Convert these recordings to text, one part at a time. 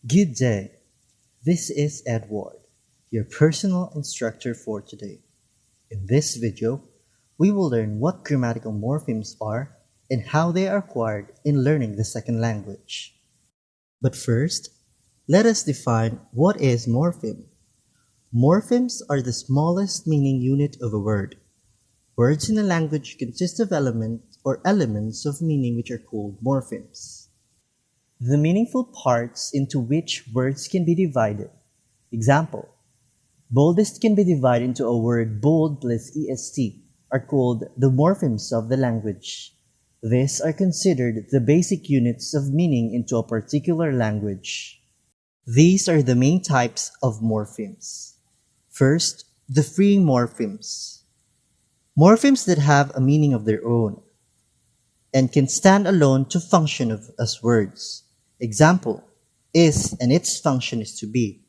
Good day. This is Edward, your personal instructor for today. In this video, we will learn what grammatical morphemes are and how they are acquired in learning the second language. But first, let us define what is morpheme. Morphemes are the smallest meaning unit of a word. Words in a language consist of elements of meaning which are called morphemes. The meaningful parts into which words can be divided. Example, boldest can be divided into a word bold plus est are called the morphemes of the language. These are considered the basic units of meaning into a particular language. These are the main types of morphemes. First, the free morphemes. Morphemes that have a meaning of their own and can stand alone to function as words. Example, is and its function is to be,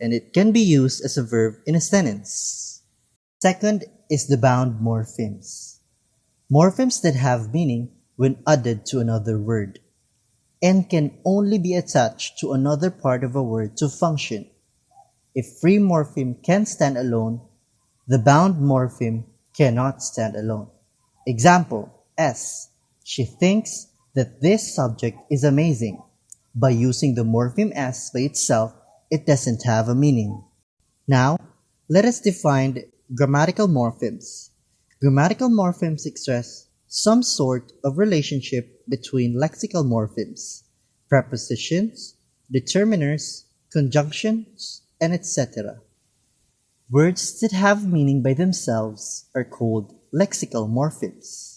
and it can be used as a verb in a sentence. Second is the bound morphemes. Morphemes that have meaning when added to another word and can only be attached to another part of a word to function. If free morpheme can stand alone, the bound morpheme cannot stand alone. Example, S. She thinks that this subject is amazing. By using the morpheme S by itself, it doesn't have a meaning. Now, let us define grammatical morphemes. Grammatical morphemes express some sort of relationship between lexical morphemes, prepositions, determiners, conjunctions, and etc. Words that have meaning by themselves are called lexical morphemes.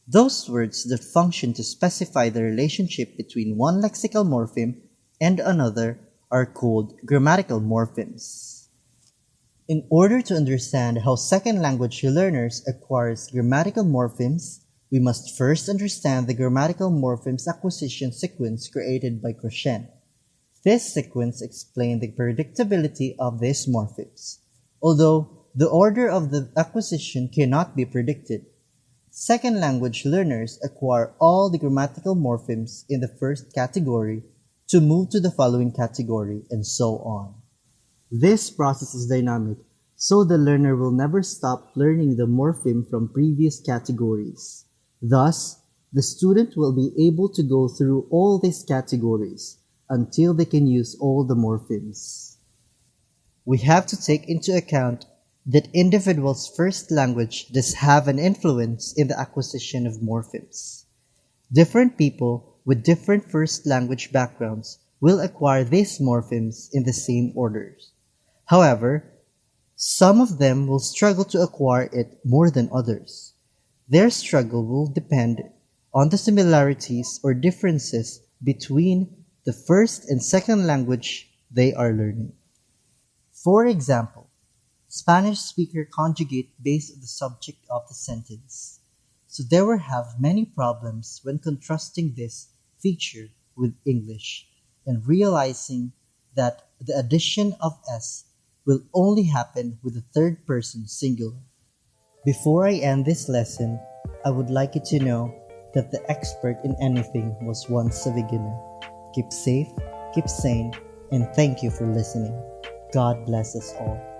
Those words that function to specify the relationship between one lexical morpheme and another are called grammatical morphemes. In order to understand how second language learners acquire grammatical morphemes, we must first understand the grammatical morphemes acquisition sequence created by Crochet. This sequence explains the predictability of these morphemes, although the order of the acquisition cannot be predicted. Second language learners acquire all the grammatical morphemes in the first category to move to the following category and so on. This process is dynamic, so the learner will never stop learning the morpheme from previous categories. Thus, the student will be able to go through all these categories until they can use all the morphemes. We have to take into account that individuals' first language does have an influence in the acquisition of morphemes. Different people with different first language backgrounds will acquire these morphemes in the same orders. However, some of them will struggle to acquire it more than others. Their struggle will depend on the similarities or differences between the first and second language they are learning. For example, Spanish speaker conjugate based on the subject of the sentence. So they will have many problems when contrasting this feature with English and realizing that the addition of S will only happen with the third person singular. Before I end this lesson, I would like you to know that the expert in anything was once a beginner. Keep safe, keep sane, and thank you for listening. God bless us all.